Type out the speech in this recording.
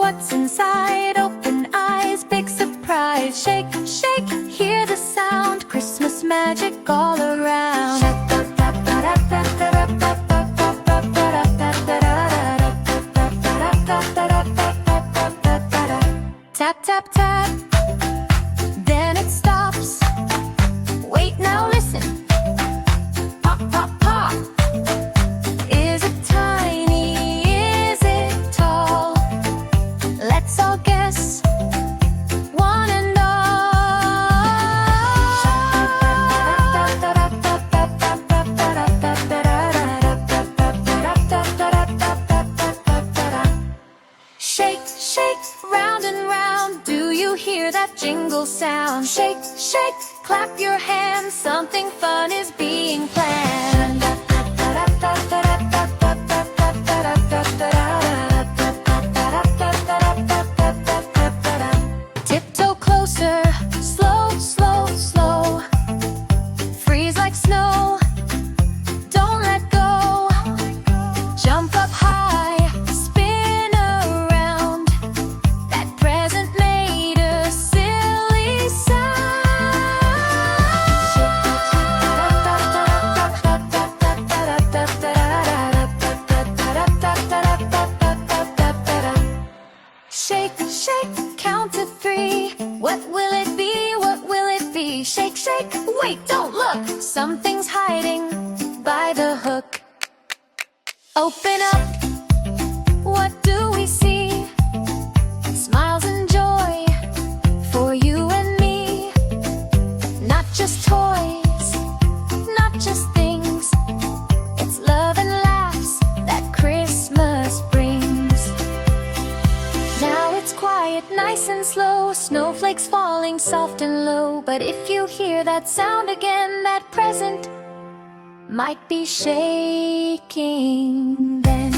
what's inside. Open eyes, big surprise. Shake, shake, hear the sound. Christmas magic all around. Tap, tap, tap. Then it stops. Wait, now listen. Pop, pop, pop. Is it tiny? Is it tall? Let's all guess. One and Shake, shake, round and round. Do you hear that jingle sound? Shake, shake, clap your hands. Something fun is being planned. Tiptoe closer, slow, slow, slow. Freeze like snow. Don't let go. Jump up high, spin around. That present made a silly sound. Shake, shake, count to 3. What will it be? What will it be? Shake, shake, wait, don't look. Something's hiding by the hook. Open up, what do we see? Smiles and joy for you and me. Not just toys, not just things. It's love and laughs that Christmas brings. Now it's quiet, nice and slow. Snowflakes falling soft and low. But if you hear that sound again, that present might be shaking then.